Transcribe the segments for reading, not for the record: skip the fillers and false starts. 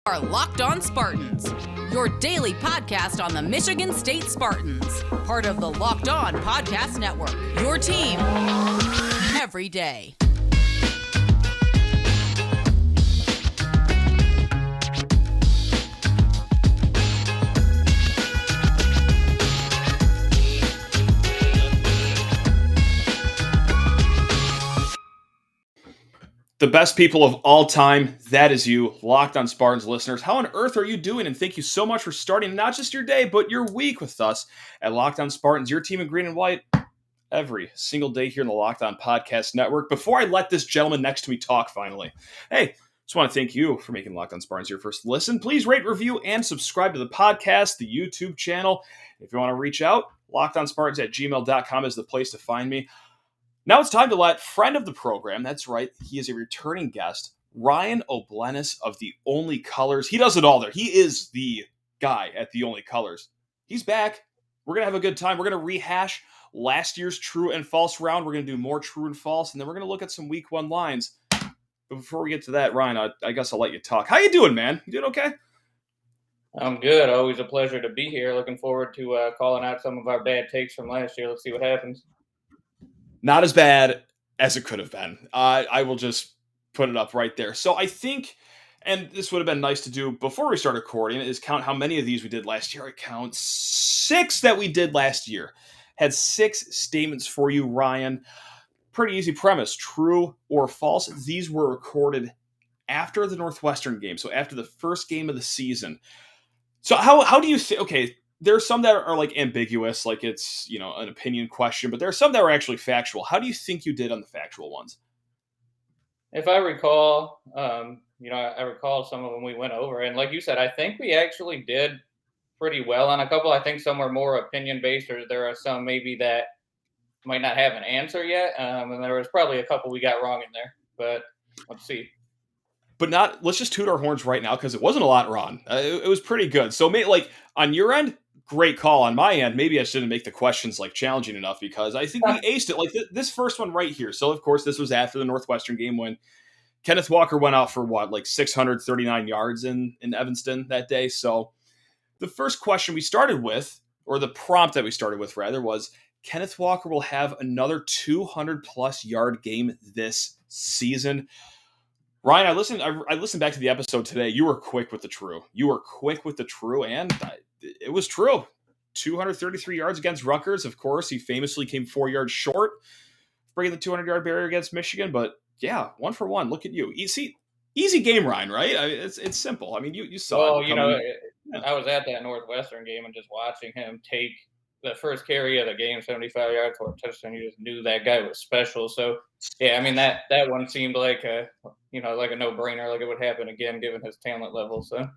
Are Locked On Spartans, your daily podcast on the Michigan State Spartans, part of the Locked On Podcast Network, your team every day. The best people of all time, that is you, Locked On Spartans listeners. How on earth are you doing? And thank you so much for starting not just your day, but your week with us at Locked On Spartans, your team in green and white, every single day here in the Locked On Podcast Network. Before I let this gentleman next to me talk finally, hey, just want to thank you for making Locked On Spartans your first listen. Please rate, review, and subscribe to the podcast, the YouTube channel. If you want to reach out, lockedonspartans@gmail.com is the place to find me. Now it's time to let friend of the program, that's right, he is a returning guest, Ryan O'Blennis of The Only Colors. He does it all there. He is the guy at The Only Colors. He's back. We're going to have a good time. We're going to rehash last year's true and false round. We're going to do more true and false, and then we're going to look at some week one lines. But before we get to that, Ryan, I guess I'll let you talk. How you doing, man? You doing okay? I'm good. Always a pleasure to be here. Looking forward to calling out some of our bad takes from last year. Let's see what happens. Not as bad as it could have been. I will just put it up right there. So I think, and this would have been nice to do before we start recording, is count how many of these we did last year. I count 6 that we did last year. Had 6 statements for you, Ryan. Pretty easy premise. True or false. These were recorded after the Northwestern game. So after the first game of the season. So how do you say, okay, there are some that are like ambiguous, like it's, an opinion question, but there are some that are actually factual. How do you think you did on the factual ones? If I recall, I recall some of them we went over, and like you said, I think we actually did pretty well on a couple. I think some were more opinion-based, or there are some maybe that might not have an answer yet, and there was probably a couple we got wrong in there, but let's see. But let's just toot our horns right now, because it wasn't a lot wrong. It was pretty good. So on your end, great call. On my end, maybe I shouldn't make the questions challenging enough, because I think we aced it. Like this first one right here. So of course this was after the Northwestern game when Kenneth Walker went out for 639 yards in Evanston that day. So the first question we started with, or the prompt that we started with rather, was Kenneth Walker will have another 200 plus yard game this season. Ryan, I listened back to the episode today. You were quick with the true. And it was true. 233 yards against Rutgers. Of course, he famously came 4 yards short, breaking the 200-yard barrier against Michigan. But yeah, 1 for 1. Look at you. Easy game, Ryan. Right? it's simple. I mean, you saw. Well, I was at that Northwestern game and just watching him take the first carry of the game, 75 yards for a touchdown. You just knew that guy was special. So yeah, I mean that one seemed like a no-brainer, like it would happen again given his talent level. So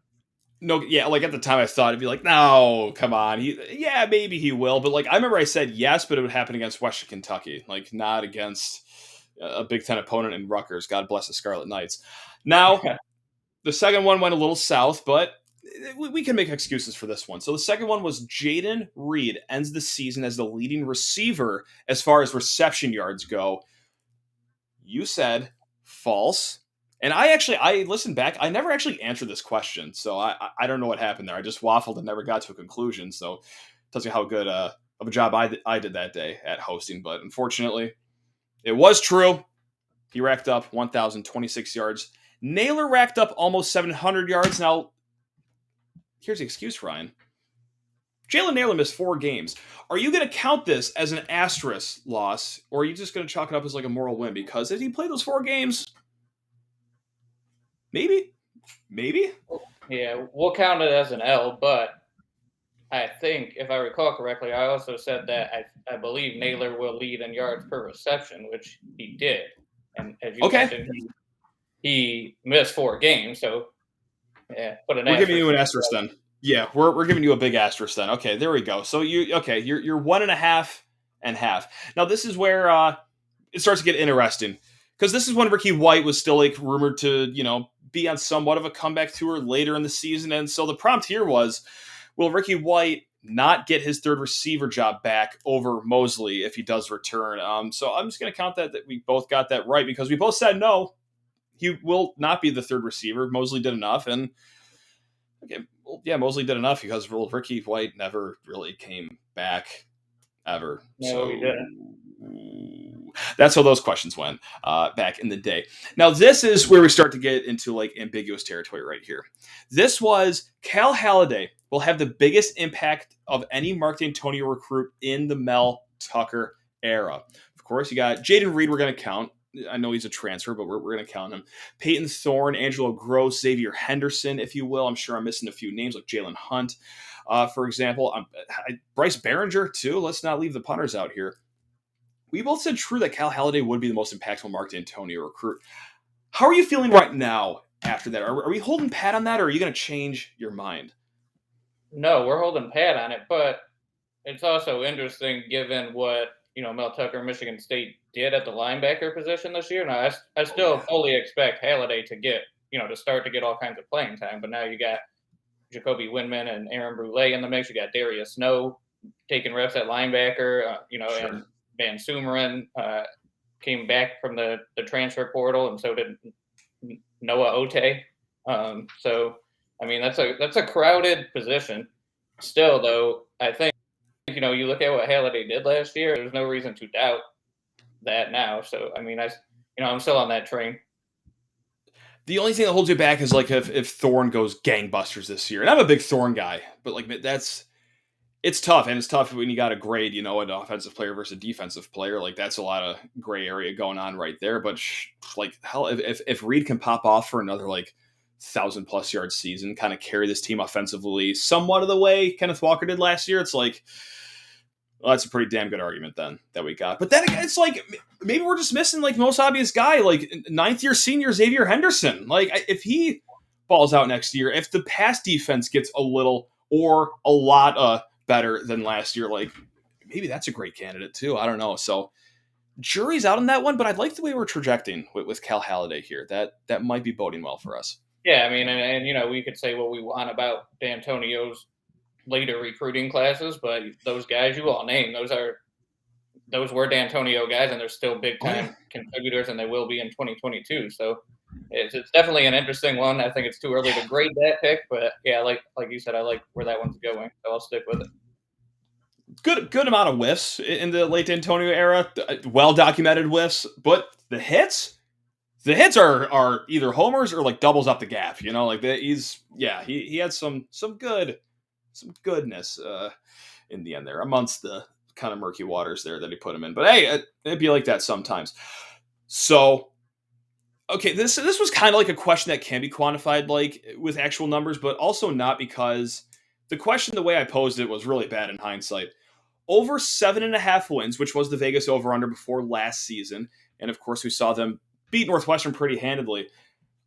no, yeah, at the time I thought it'd be like, no, come on, maybe he will, but I remember I said yes, but it would happen against Western Kentucky, not against a Big Ten opponent in Rutgers. God bless the Scarlet Knights. Now, the second one went a little south, but we can make excuses for this one. So the second one was Jaden Reed ends the season as the leading receiver as far as reception yards go. You said false. And I listened back. I never actually answered this question. So I don't know what happened there. I just waffled and never got to a conclusion. So it tells you how good of a job I did that day at hosting. But unfortunately, it was true. He racked up 1,026 yards. Naylor racked up almost 700 yards. Now, here's the excuse, Ryan. Jalen Naylor missed 4 games. Are you going to count this as an asterisk loss, or are you just going to chalk it up as a moral win? Because if he played those 4 games, maybe. Yeah, we'll count it as an L, but I think, if I recall correctly, I also said that I believe Naylor will lead in yards per reception, which he did. And as you mentioned, he missed 4 games, so yeah, we're giving you an asterisk then. Yeah, we're giving you a big asterisk then. Okay, there we go. So you're 1.5 and half. Now this is where it starts to get interesting, because this is when Ricky White was still rumored to be on somewhat of a comeback tour later in the season, and so the prompt here was, will Ricky White not get his third receiver job back over Mosley if he does return? So I'm just going to count that we both got that right, because we both said no, he will not be the third receiver. Mosley did enough, and Okay, well, yeah, Mosley did enough because Ricky White never really came back ever. No, he So didn't. that's how those questions went back in the day. Now, this is where we start to get into like ambiguous territory right here. This was Cal Halliday will have the biggest impact of any Mark D'Antonio recruit in the Mel Tucker era. Of course, you got Jaden Reed, we're going to count. I know he's a transfer, but we're going to count him. Peyton Thorne, Angelo Gross, Xavier Henderson, if you will. I'm sure I'm missing a few names like Jalen Hunt, for example. Bryce Behringer, too. Let's not leave the punters out here. We both said true that Cal Halliday would be the most impactful Mark D'Antonio recruit. How are you feeling right now after that? Are we holding pat on that, or are you going to change your mind? No, we're holding pat on it, but it's also interesting given what Mel Tucker, Michigan State did at the linebacker position this year. Now, I still fully expect Halliday to get to start to get all kinds of playing time, but now you got Jacoby Windman and Aaron Brule in the mix. You got Darius Snow taking reps at linebacker, Sure. and Van Sumeren came back from the transfer portal, and so did Noah Ote. So, I mean, that's a crowded position. Still, though, I think you look at what Halliday did last year. There's no reason to doubt that now. So, I mean, I'm still on that train. The only thing that holds you back is like if Thorne goes gangbusters this year, and I'm a big Thorne guy, but like it's tough, and it's tough when you got to grade, an offensive player versus a defensive player. Like that's a lot of gray area going on right there. But like hell, if Reed can pop off for another like 1,000+ yard season, kind of carry this team offensively somewhat of the way Kenneth Walker did last year, it's like, well, that's a pretty damn good argument then that we got. But then again, it's like maybe we're just missing like the most obvious guy, like ninth-year senior Xavier Henderson. Like if he balls out next year, if the pass defense gets a little or a lot better than last year, like maybe that's a great candidate too. I don't know. So jury's out on that one, but I like the way we're trajecting with Cal Halliday here. That might be boding well for us. Yeah, I mean, and we could say what we want about D'Antonio's later recruiting classes, but those guys you all named, those were D'Antonio guys, and they're still big time contributors, and they will be in 2022. So it's definitely an interesting one. I think it's too early to grade that pick, but yeah, like you said, I like where that one's going, so I'll stick with it. Good amount of whiffs in the late D'Antonio era, well documented whiffs, but the hits are either homers or like doubles up the gap. Like that. He had some goodness in the end there amongst the kind of murky waters there that he put him in. But hey, it'd be like that sometimes. So, okay, this was kind of like a question that can be quantified like with actual numbers, but also not, because the question, the way I posed it, was really bad in hindsight. Over 7.5 wins, which was the Vegas over-under before last season. And of course, we saw them beat Northwestern pretty handedly.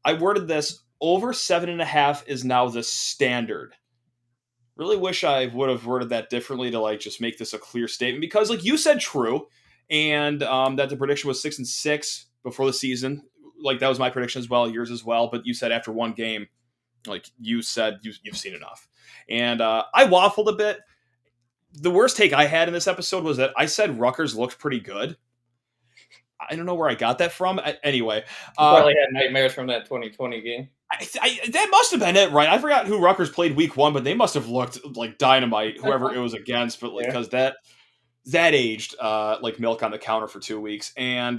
I worded this, over 7.5 is now the standard. Really wish I would have worded that differently to like just make this a clear statement, because like you said true, and that the prediction was 6-6 before the season. Like that was my prediction as well, yours as well. But you said after one game, like you said, you've seen enough. And I waffled a bit. The worst take I had in this episode was that I said Rutgers looked pretty good. I don't know where I got that from. Anyway. Probably had nightmares from that 2020 game. That must have been it, right? I forgot who Rutgers played week 1, but they must have looked like dynamite, whoever it was against. But because that aged like milk on the counter for 2 weeks. And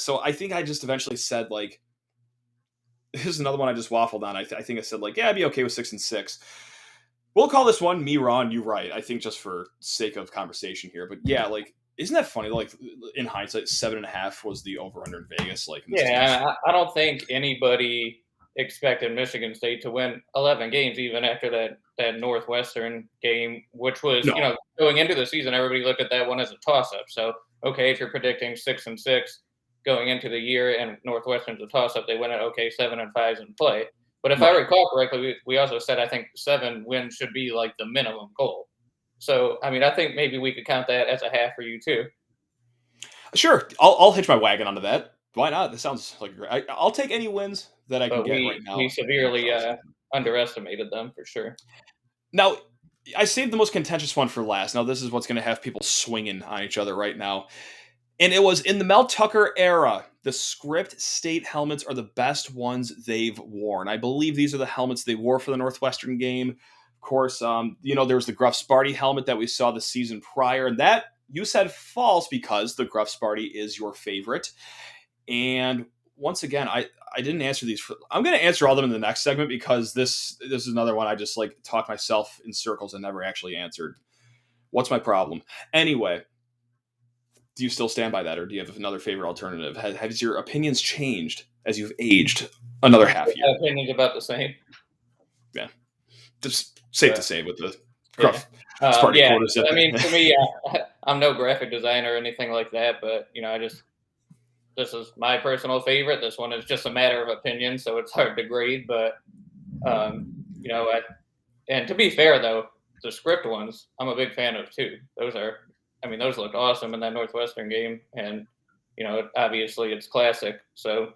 so I think I just eventually said, like, this is another one I just waffled on. I think I said, like, yeah, I'd be okay with 6-6. We'll call this one me wrong, you right. I think just for sake of conversation here. But yeah, like, isn't that funny? Like, in hindsight, 7.5 was the over-under in Vegas. Like, I don't think anybody expected Michigan State to win 11 games, even after that Northwestern game, which was, going into the season, everybody looked at that one as a toss-up. So, okay, if you're predicting 6-6 going into the year and Northwestern's a toss-up, they win it, 7-5's in play. But if I recall correctly, we also said I think 7 wins should be like the minimum goal. So, I mean, I think maybe we could count that as a half for you too. Sure. I'll hitch my wagon onto that. Why not? This sounds like great. I'll take any wins that I can get right now. We severely underestimated them for sure. Now, I saved the most contentious one for last. Now, this is what's going to have people swinging on each other right now. And it was in the Mel Tucker era, the Script State helmets are the best ones they've worn. I believe these are the helmets they wore for the Northwestern game. Of course, there was the Gruff Sparty helmet that we saw the season prior, and that you said false because the Gruff Sparty is your favorite. And once again, I didn't answer these. I'm going to answer all of them in the next segment because this is another one I just like talk myself in circles and never actually answered. What's my problem? Anyway, do you still stand by that, or do you have another favorite alternative? Has your opinions changed as you've aged another half year? My opinion's about the same. Yeah, just safe to say with the Gruff Sparty quotas. I mean, to me, I'm no graphic designer or anything like that, but this is my personal favorite. This one is just a matter of opinion, so it's hard to grade. But and to be fair though, the Script ones, I'm a big fan of too. Those looked awesome in that Northwestern game, and obviously it's classic. So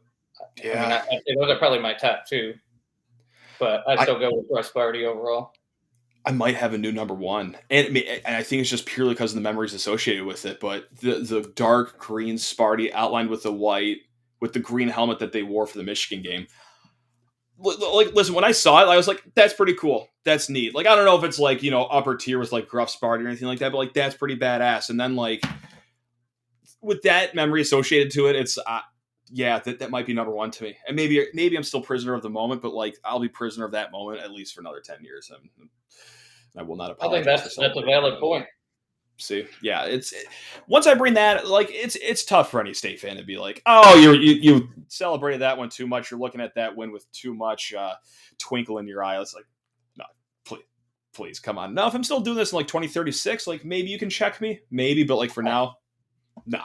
yeah, I think those are probably my top two. But I still go with Russ Sparty overall. I might have a new number one, and I think it's just purely because of the memories associated with it. But the dark green Sparty outlined with the white, with the green helmet that they wore for the Michigan game. Like, listen, when I saw it, I was like, that's pretty cool. That's neat. Like, I don't know if it's like, upper tier with like Gruff Sparty or anything like that, but like, that's pretty badass. And then like, with that memory associated to it, it's, that might be number one to me. And maybe I'm still prisoner of the moment, but like, I'll be prisoner of that moment at least for another 10 years. And I will not apologize. I think that's a valid point. See, yeah, once I bring that, like, it's tough for any State fan to be like, oh, you celebrated that one too much. You're looking at that win with too much twinkle in your eye. It's like, no, please, come on. Now, if I'm still doing this in like 2036, like maybe you can check me, maybe, but like for now, no.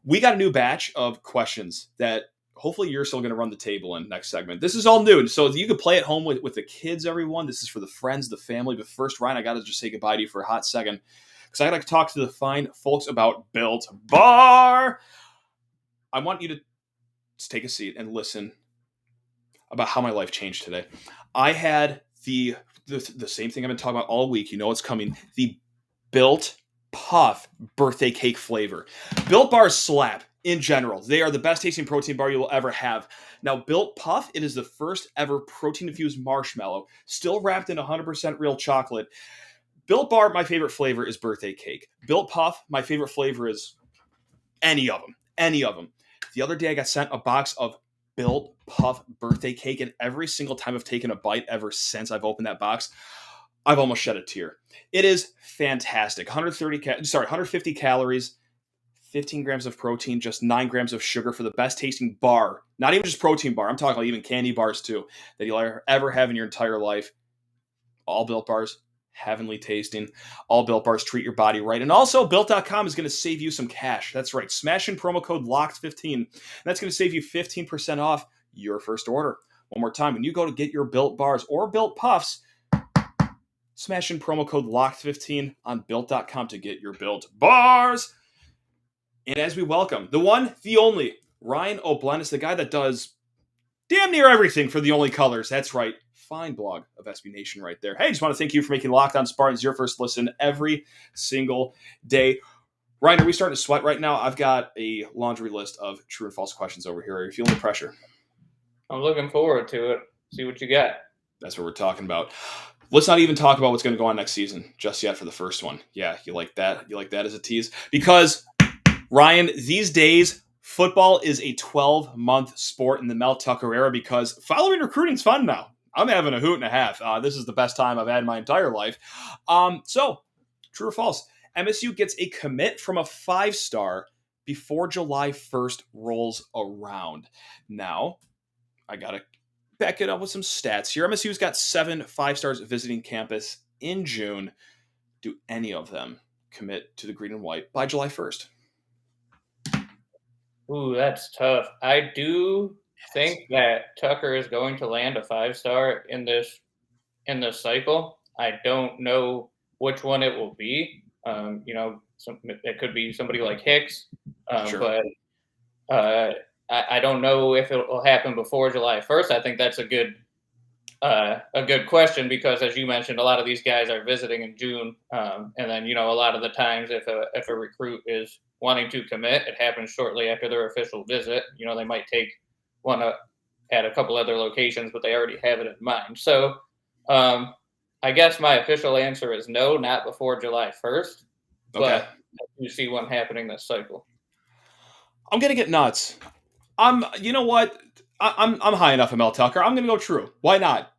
We got a new batch of questions that hopefully you're still going to run the table in next segment. This is all new, so you can play at home with the kids, everyone. This is for the friends, the family. But first, Ryan, I got to just say goodbye to you for a hot second because I got to talk to the fine folks about Built Bar. I want you to take a seat and listen about how my life changed today. I had the same thing I've been talking about all week. It's coming. The Built Puff birthday cake flavor. Built Bars slap. In general, they are the best tasting protein bar you will ever have. Now, Built Puff, it is the first ever protein-infused marshmallow, still wrapped in 100% real chocolate. Built Bar, my favorite flavor is birthday cake. Built Puff, my favorite flavor is any of them. The other day, I got sent a box of Built Puff birthday cake, and every single time I've taken a bite ever since I've opened that box, I've almost shed a tear. It is fantastic. 150 calories. 15 grams of protein, just 9 grams of sugar for the best tasting bar. Not even just protein bar. I'm talking about even candy bars too that you'll ever have in your entire life. All Built Bars, heavenly tasting. All Built Bars treat your body right. And also, Built.com is going to save you some cash. That's right. Smash in promo code LOCKED15. And that's going to save you 15% off your first order. One more time, when you go to get your Built Bars or Built Puffs, smash in promo code LOCKED15 on Built.com to get your Built Bars. And as we welcome the one, the only, Ryan O'Blennis, the guy that does damn near everything for the Only Colors. That's right. Fine blog of SB Nation right there. Hey, just want to thank you for making Locked On Spartans your first listen every single day. Ryan, are we starting to sweat right now? I've got a laundry list of true and false questions over here. Are you feeling the pressure? I'm looking forward to it. See what you got. That's what we're talking about. Let's not even talk about what's going to go on next season just yet for the first one. Yeah, you like that? You like that as a tease? Because Ryan, these days, football is a 12-month sport in the Mel Tucker era because following recruiting's fun now. I'm having a hoot and a half. This is the best time I've had in my entire life. So, true or false? MSU gets a commit from a 5-star before July 1st rolls around. Now, I got to back it up with some stats here. MSU's got 7 5-stars visiting campus in June. Do any of them commit to the green and white by July 1st? Ooh, that's tough. I do think that Tucker is going to land a 5-star in this cycle. I don't know which one it will be. It could be somebody like Hicks, Sure. but I don't know if it will happen before July 1st. I think that's a good question because, as you mentioned, a lot of these guys are visiting in June, and then a lot of the times if a recruit is wanting to commit. It happens shortly after their official visit. They might take one at a couple other locations, but they already have it in mind. So I guess my official answer is no, not before July 1st, Okay. but you see one happening this cycle. I'm going to get nuts. You know what? I'm high enough in Mel Tucker. I'm going to go true. Why not?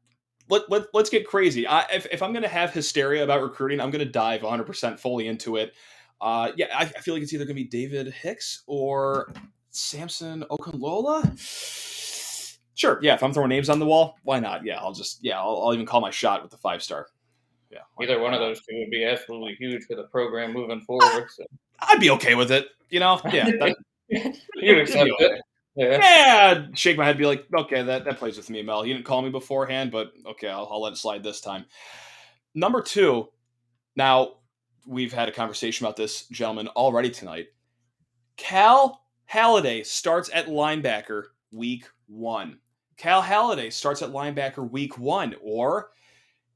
Let's get crazy. If I'm going to have hysteria about recruiting, I'm going to dive 100% fully into it. I feel like it's either going to be David Hicks or Samson Okunlola. Sure, yeah. If I'm throwing names on the wall, why not? Yeah, I'll even call my shot with the 5-star. Yeah, Either one of those two would be absolutely huge for the program moving forward. So. I'd be okay with it. Yeah, you'd accept it. Yeah, shake my head, be like, okay, that plays with me, Mel. You didn't call me beforehand, but okay, I'll let it slide this time. Number 2. Now, we've had a conversation about this gentleman already tonight. Cal Halladay starts at linebacker week 1. Cal Halladay starts at linebacker week 1. Or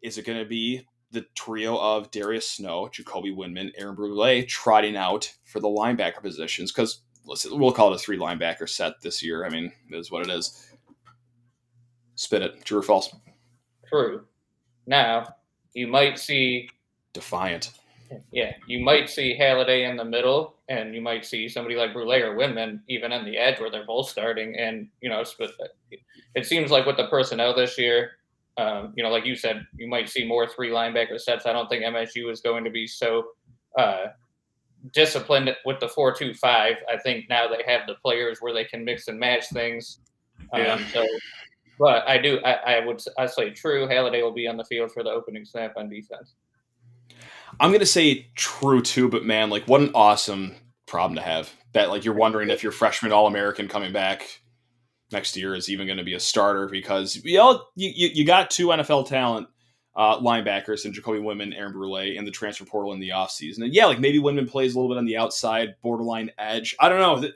is it going to be the trio of Darius Snow, Jacoby Windman, Aaron Brule trotting out for the linebacker positions? Because we'll call it a 3 linebacker set this year. I mean, it is what it is. Spit it. True or false? True. Now, you might see... Defiant. Yeah, you might see Halladay in the middle, and you might see somebody like Brule or Windman even on the edge where they're both starting. And, it seems like with the personnel this year, like you said, you might see more 3 linebacker sets. I don't think MSU is going to be so disciplined with the 4-2-5. I think now they have the players where they can mix and match things. But I say true. Halladay will be on the field for the opening snap on defense. I'm going to say true too, but man, like what an awesome problem to have. That like you're wondering if your freshman All-American coming back next year is even going to be a starter because you got 2 NFL talent linebackers in Jacoby Windman, Aaron Brule in the transfer portal in the offseason. And yeah, like maybe Windman plays a little bit on the outside, borderline edge. I don't know.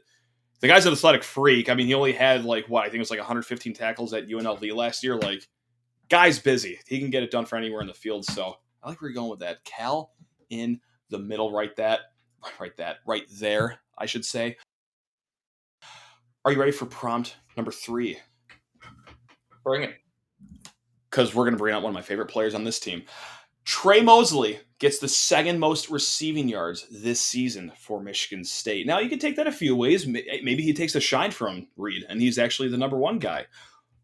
The guy's an athletic freak. I mean, he only had I think it was 115 tackles at UNLV last year. Like, guy's busy. He can get it done for anywhere in the field. So I like where you're going with that. Cal in the middle, right there, I should say. Are you ready for prompt number 3? Bring it. Because we're going to bring out one of my favorite players on this team. Trey Mosley gets the 2nd most receiving yards this season for Michigan State. Now, you can take that a few ways. Maybe he takes a shine from Reed, and he's actually the number 1 guy.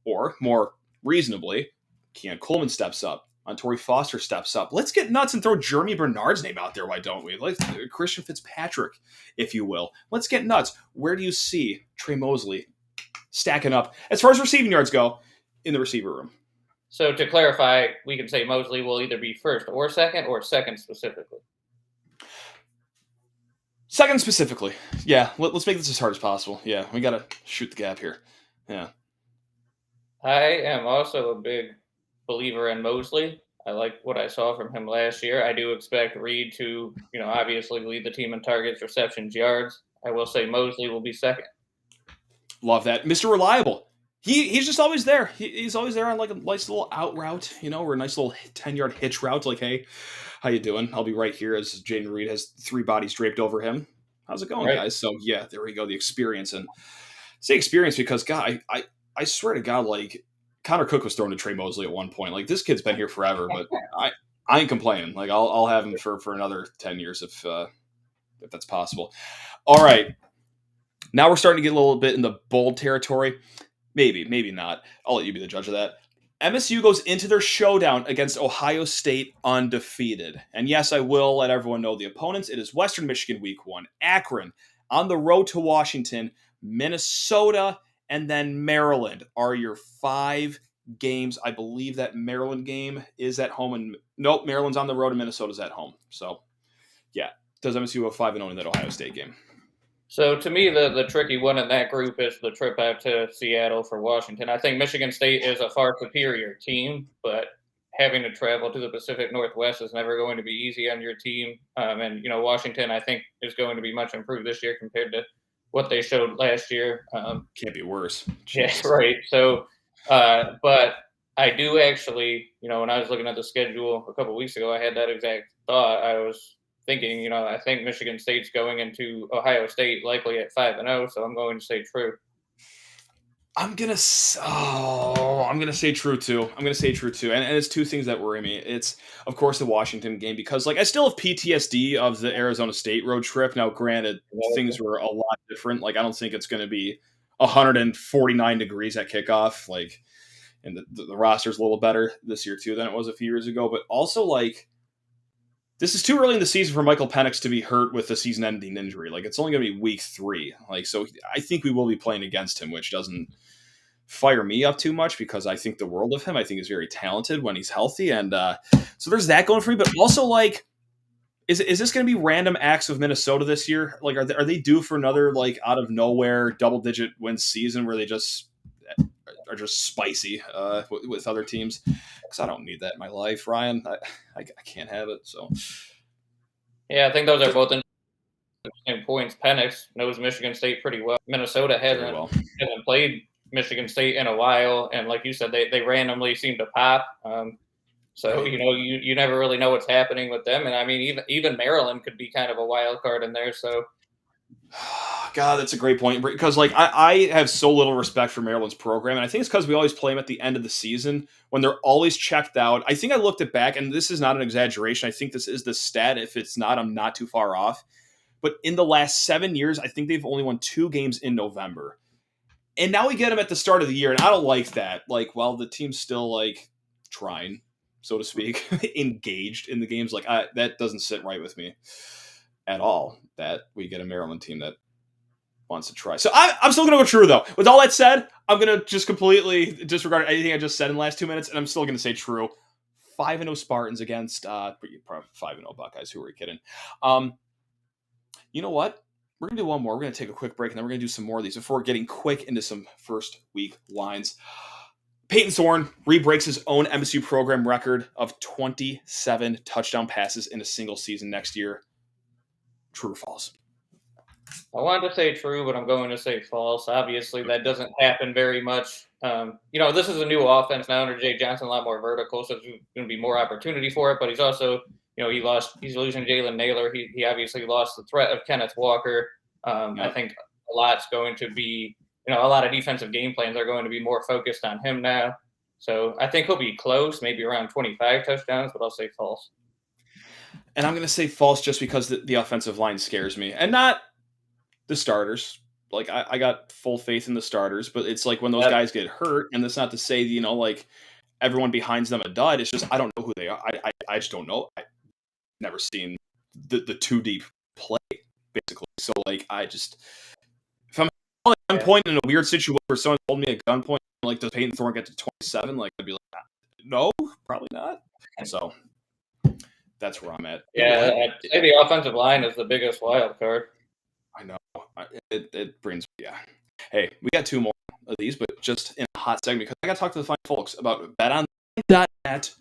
Or, more reasonably, Keon Coleman steps up. Montori Foster steps up. Let's get nuts and throw Jeremy Bernard's name out there, why don't we? Like Christian Fitzpatrick, if you will. Let's get nuts. Where do you see Trey Mosley stacking up as far as receiving yards go in the receiver room? So to clarify, we can say Mosley will either be 1st or 2nd, or 2nd specifically. 2nd specifically. Yeah, let's make this as hard as possible. Yeah, we got to shoot the gap here. Yeah. I am also a big believer in Mosley. I like what I saw from him last year. I do expect Reed to, obviously lead the team in targets, receptions, yards. I will say Mosley will be 2nd. Love that. Mr. Reliable. He's just always there. He's always there on like a nice little out route, or a nice little 10-yard hitch route. Like, hey, how you doing? I'll be right here as Jaden Reed has 3 bodies draped over him. How's it going, guys? So, yeah, there we go. The experience. And say experience because, God, I swear to God, like, Connor Cook was thrown to Trey Mosley at one point. Like, this kid's been here forever, but I ain't complaining. Like, I'll have him for another 10 years if that's possible. All right. Now we're starting to get a little bit in the bold territory. Maybe not. I'll let you be the judge of that. MSU goes into their showdown against Ohio State undefeated. And yes, I will let everyone know the opponents. It is Western Michigan week 1, Akron, on the road to Washington, Minnesota, and then Maryland are your 5 games. I believe that Maryland game is at home. And nope, Maryland's on the road and Minnesota's at home. So, yeah. Does MSU go 5-0 in that Ohio State game? So to me, the tricky one in that group is the trip out to Seattle for Washington. I think Michigan State is a far superior team, but having to travel to the Pacific Northwest is never going to be easy on your team. And Washington, I think, is going to be much improved this year compared to what they showed last year. Can't be worse. Yes, yeah, right. So, but I do actually, when I was looking at the schedule a couple of weeks ago, I had that exact thought. I was thinking. I think Michigan State's going into Ohio State likely at 5-0, so I'm going to say true. I'm gonna say true too. And it's two things that worry me. It's of course the Washington game because I still have PTSD of the Arizona State road trip. Now, granted, things were a lot different. I don't think it's going to be 149 degrees at kickoff. And the roster's a little better this year too than it was a few years ago. But also this is too early in the season for Michael Penix to be hurt with a season-ending injury. It's only going to be week 3. So I think we will be playing against him, which doesn't fire me up too much because I think the world of him. I think he's very talented when he's healthy. And so there's that going for me. But also, is this going to be random acts of Minnesota this year? Are they due for another, out of nowhere double-digit win season where they just are just spicy with other teams? Because I don't need that in my life, Ryan. I can't have it. So, yeah, I think those are both interesting points. Penix knows Michigan State pretty well. Minnesota hasn't played Michigan State in a while, and like you said, they randomly seem to pop. So you never really know what's happening with them, and I mean even Maryland could be kind of a wild card in there. So. God, that's a great point because I have so little respect for Maryland's program, and I think it's because we always play them at the end of the season when they're always checked out. I think I looked it back, and this is not an exaggeration. I think this is the stat. If it's not, I'm not too far off. But in the last 7 years, I think they've only won 2 games in November, and now we get them at the start of the year, and I don't like that. While the team's still trying, so to speak, engaged in the games, that doesn't sit right with me at all. That we get a Maryland team that wants to try. So I'm still going to go true, though. With all that said, I'm going to just completely disregard anything I just said in the last 2 minutes, and I'm still going to say true. 5-0 Spartans against 5-0 Buckeyes. Who are we kidding? You know what? We're going to do one more. We're going to take a quick break, and then we're going to do some more of these before getting quick into some first week lines. Peyton Thorne re-breaks his own MSU program record of 27 touchdown passes in a single season next year. True or false? I wanted to say true, but I'm going to say false. Obviously, that doesn't happen very much. This is a new offense now under Jay Johnson, a lot more vertical, so there's going to be more opportunity for it. But he's also, he's losing Jalen Naylor. He obviously lost the threat of Kenneth Walker. I think a lot's going to be, a lot of defensive game plans are going to be more focused on him now. So I think he'll be close, maybe around 25 touchdowns, but I'll say false. And I'm going to say false just because the offensive line scares me. And not the starters. I got full faith in the starters, but it's when those guys get hurt, and that's not to say, everyone behind's them a dud. It's just I don't know who they are. I just don't know. I've never seen the too deep play, basically. So, if I'm at gunpoint in a weird situation where someone told me at gunpoint, does Peyton Thorne get to 27? I'd be like, no, probably not. So that's where I'm at. Yeah, I'd say the offensive line is the biggest wild card. I know. It brings, yeah. Hey, we got 2 more of these, but just in a hot segment because I got to talk to the fine folks about BetOnline.net.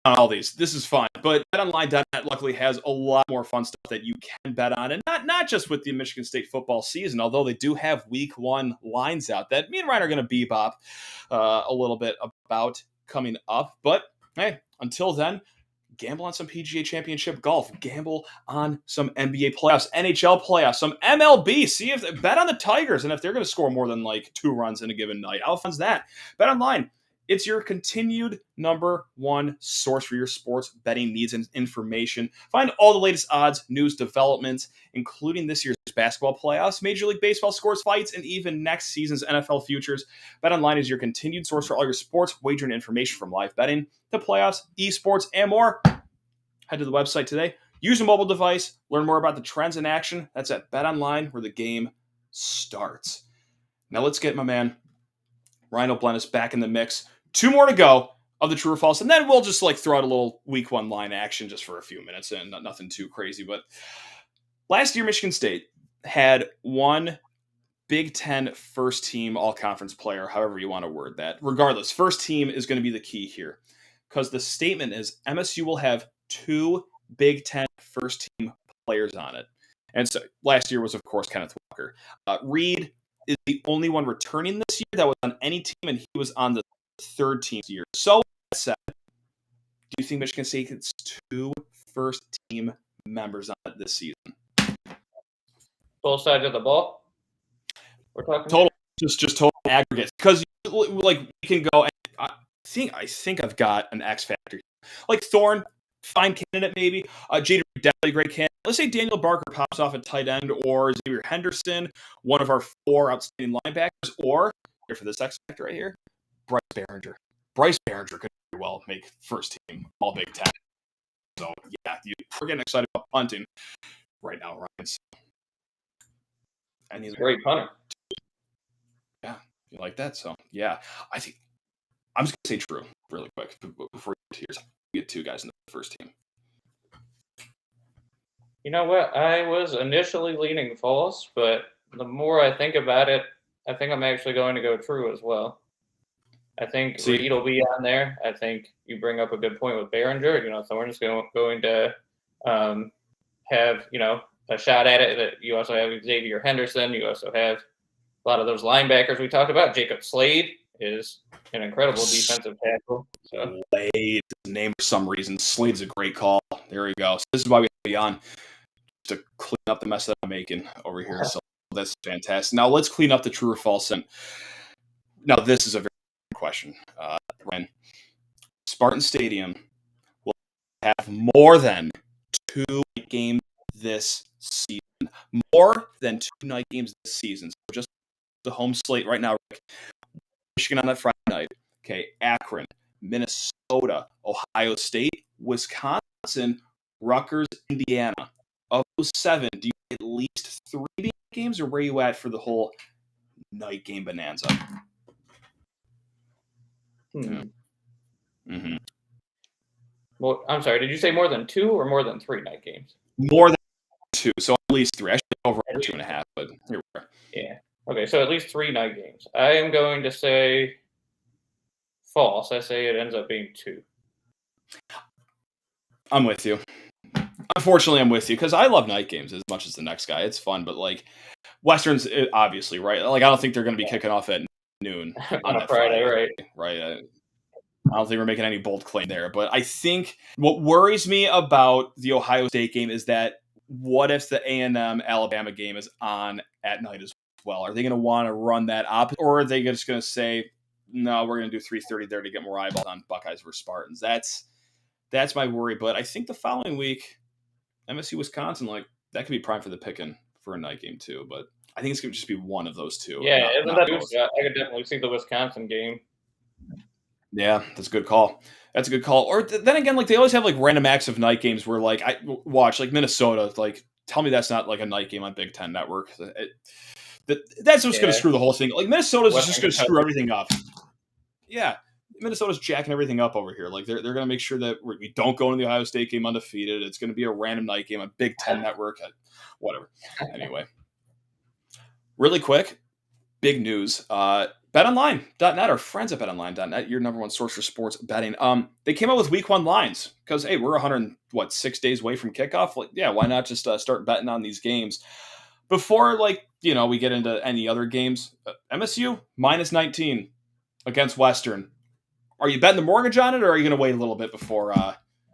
On all these, this is fun, but BetOnline.net luckily has a lot more fun stuff that you can bet on, and not just with the Michigan State football season, although they do have Week 1 lines out that me and Ryan are going to bebop a little bit about coming up. But hey, until then, gamble on some PGA Championship golf. Gamble on some NBA playoffs, NHL playoffs, some MLB. See if bet on the Tigers and if they're going to score more than 2 runs in a given night. How fun's that? Bet online. It's your continued number 1 source for your sports betting needs and information. Find all the latest odds, news, developments, including this year's basketball playoffs, Major League Baseball scores, fights, and even next season's NFL futures. BetOnline is your continued source for all your sports wagering information from live betting, the playoffs, esports, and more. Head to the website today. Use a mobile device. Learn more about the trends in action. That's at BetOnline, where the game starts. Now let's get my man Ryan O'Blennis back in the mix. 2 more to go of the true or false, and then we'll just throw out a little week 1 line action just for a few minutes and nothing too crazy. But last year, Michigan State had 1 Big Ten first team all-conference player, however you want to word that. Regardless, first team is going to be the key here because the statement is MSU will have 2 Big Ten first team players on it. And so last year was, of course, Kenneth Walker. Reed is the only one returning this year that was on any team, and he was on the 3rd team this year. So that said, do you think Michigan State gets 2 first team members on it this season. Both sides of the ball. We're talking Total, just total aggregates. Because like we can go. And I think I've got an X factor. Like Thorne, fine candidate maybe. Jader, definitely a great candidate. Let's say Daniel Barker pops off at tight end, or Xavier Henderson, one of our 4 outstanding linebackers, or here for this X factor right here, Bryce Behringer. Bryce Behringer could very well make first team All Big Ten. So yeah, we're getting excited about punting right now, Ryan. So, and he's a great punter. Yeah, you like that? So yeah, I think I'm just gonna say true really quick before you get to yours. We get 2 guys in the first team. You know what? I was initially leaning false, but the more I think about it, I think I'm actually going to go true as well. I think Reed will be on there. I think you bring up a good point with Behringer. Thorne's going to have, a shot at it. You also have Xavier Henderson. You also have a lot of those linebackers we talked about. Jacob Slade is an incredible defensive tackle. So. Slade, name for some reason. Slade's a great call. There we go. So this is why we have you on, to clean up the mess that I'm making over here. So that's fantastic. Now let's clean up the true or false. And now this is a very good question, Ryan. Spartan Stadium will have more than 2 games this season. More than 2 night games this season. So just the home slate right now. Michigan on that Friday night. Okay, Akron, Minnesota, Ohio State, Wisconsin, Rutgers, Indiana. Of those 7, do you get at least 3 games, or where are you at for the whole night game bonanza? Mm-hmm. Well, I'm sorry. Did you say more than 2 or more than 3 night games? More than 2, so at least 3. I should be over 2.5, but here we are. Yeah. Okay, so at least 3 night games. I am going to say false. I say it ends up being 2. I'm with you. Unfortunately, I'm with you because I love night games as much as the next guy. It's fun, but like Westerns, obviously, right? Like I don't think they're going to be kicking off at noon on a Friday, right? Right. I don't think we're making any bold claim there, but I think what worries me about the Ohio State game is that what if the A&M Alabama game is on at night as well? Are they going to want to run that up, or are they just going to say, no, we're going to do 3:30 there to get more eyeballs on Buckeyes versus Spartans? That's my worry. But I think the following week, MSU Wisconsin, like that could be prime for the picking for a night game too. But I think it's going to just be one of those 2. Yeah, I could definitely see the Wisconsin game. Yeah, that's a good call. That's a good call. Or then again, like they always have like random acts of night games where like I watch like Minnesota. Like, tell me that's not like a night game on Big Ten Network. That's what's going to screw the whole thing. Like Minnesota's just going to screw everything up. Yeah, Minnesota's jacking everything up over here. Like they're going to make sure that we don't go into the Ohio State game undefeated. It's going to be a random night game on Big Ten Network. Whatever. Anyway, really quick, big news. BetOnline.net, our friends at BetOnline.net, your number 1 source for sports betting. They came out with Week 1 lines because hey, we're 6 days away from kickoff. Like, yeah, why not just start betting on these games before we get into any other games? MSU -19 against Western. Are you betting the mortgage on it, or are you going to wait a little bit before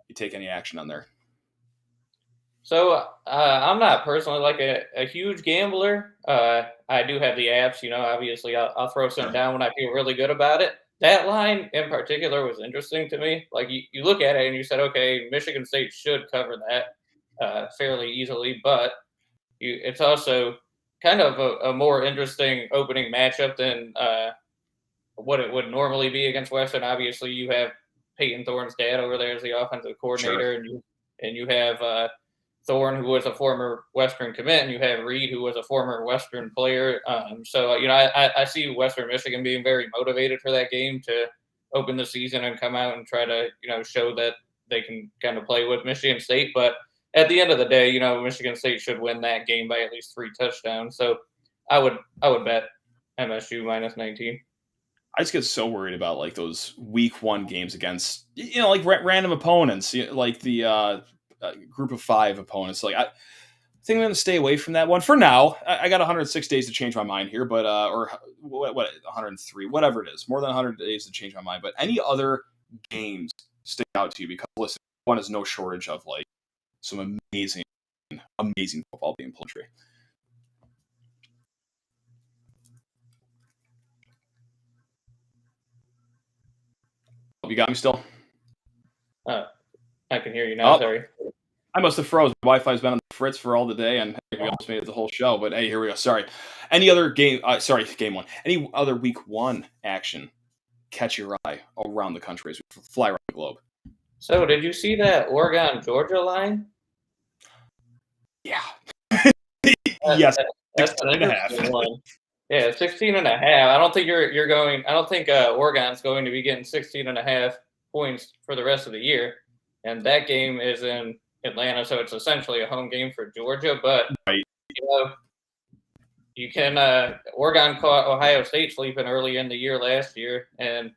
you take any action on there? So I'm not personally like a huge gambler. I do have the apps, obviously I'll throw some down when I feel really good about it. That line in particular was interesting to me. Like you look at it and you said, okay, Michigan State should cover that fairly easily, but it's also kind of a more interesting opening matchup than what it would normally be against Western. Obviously you have Peyton Thorne's dad over there as the offensive coordinator, and you have Thorne, who was a former Western commit, and you have Reed, who was a former Western player. So I see Western Michigan being very motivated for that game to open the season and come out and try to, show that they can kind of play with Michigan State. But at the end of the day, Michigan State should win that game by at least 3 touchdowns. So I would bet MSU -19. I just get so worried about like those Week 1 games against like random opponents, like the group of 5 opponents. Like I think I'm going to stay away from that one for now. I got 106 days to change my mind here, but or what 103, whatever it is, more than 100 days to change my mind. But any other games stick out to you? Because listen, one is no shortage of like some amazing football being played. You got me still? I can hear you now. Sorry. I must have froze. Wi-Fi's been on the fritz for all the day, and we almost made it the whole show. But hey, here we go. Sorry. Any other game? Game one. Any other week one action catch your eye around the country as we fly around the globe? So, did you see that Oregon-Georgia line? Yeah. Yes. That's an interesting one. Yeah, 16.5. I don't think you're going. I don't think Oregon's going to be getting 16.5 points for the rest of the year, and that game is in Atlanta, so it's essentially a home game for Georgia. But right. You can Oregon caught Ohio State sleeping early in the year last year, and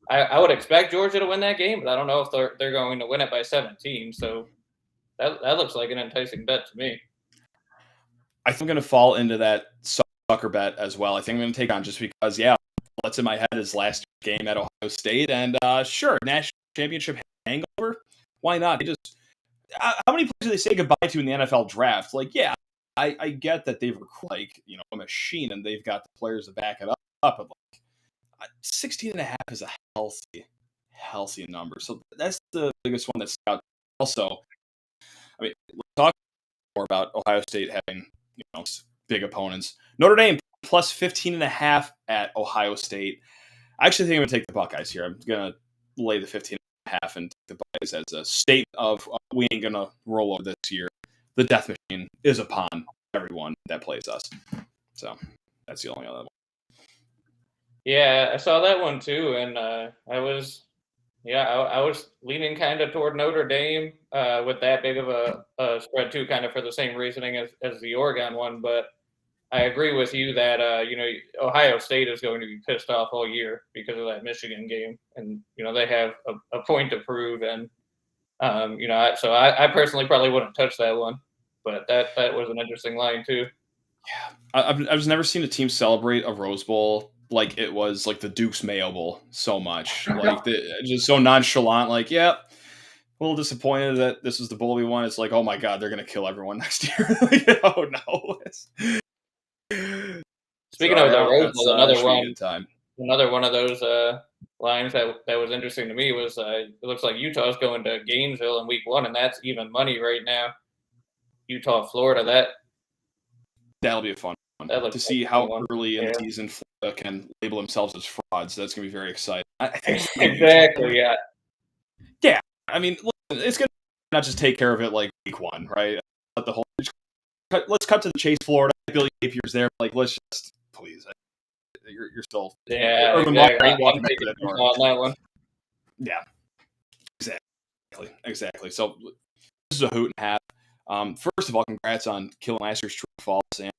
I would expect Georgia to win that game, but I don't know if they're going to win it by 17. So that looks like an enticing bet to me. I think I'm going to fall into that sucker bet as well. I think I'm going to take on just because, what's in my head is last game at Ohio State, and sure, national championship hangover. Why not? How many players do they say goodbye to in the NFL draft? Like, yeah, I get that they've a machine and they've got the players to back it up, but 16.5 is a healthy number. So that's the biggest one that's out. Also, I mean, let's talk more about Ohio State having big opponents. Notre Dame plus 15.5 at Ohio State. I actually think I'm going to take the Buckeyes here. I'm going to lay the 15.5 and take the Buckeyes as a state of we ain't going to roll over this year. The death machine is upon everyone that plays us. So that's the only other one. Yeah, I saw that one too, and I was leaning kind of toward Notre Dame with that big of a spread too, kind of for the same reasoning as the Oregon one. But I agree with you that Ohio State is going to be pissed off all year because of that Michigan game, and they have a point to prove, and so I personally probably wouldn't touch that one, but that was an interesting line too. Yeah, I've never seen a team celebrate a Rose Bowl like it was like the Duke's Mayo Bowl so much, like just so nonchalant. Like, yeah, a little disappointed that this is the bowl we won. It's like, oh my god, they're gonna kill everyone next year. Oh no. Speaking of the Rose Bowl, another one of those lines that was interesting to me was it looks like Utah's going to Gainesville in week 1, and that's even money right now. Utah, Florida, that'll be a fun one to see how early in the season Florida can label themselves as frauds. That's going to be very exciting. I think exactly, yeah. Yeah, I mean, it's going to not just take care of it like week 1, right? Let the whole let's cut to the chase, Florida. Billy Napier's there. Like, let's just please. You're still Urban exactly. Walking back to that door. On that one. Yeah, exactly. So this is a hoot and half. First of all, congrats on killing last year's True or False, and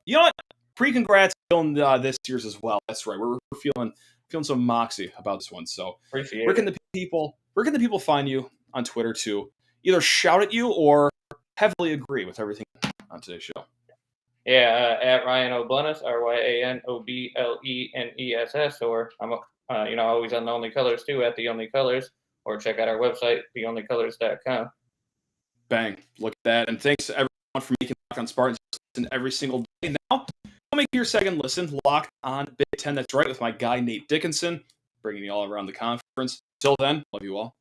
you know what? Pre-congrats killing this year's as well. That's right. We're feeling some moxie about this one. So where can the people find you on Twitter to either shout at you or heavily agree with everything on today's show? Yeah, at Ryan O'Bleness, RyanOBLENESS, or I'm always on The Only Colors too, at The Only Colors, or check out our website, theonlycolors.com. Bang. Look at that. And thanks to everyone for making Locked On Spartans listen every single day. Now, I'll make your second listen, Locked On Big Ten. That's right, with my guy, Nate Dickinson, bringing you all around the conference. Till then, love you all.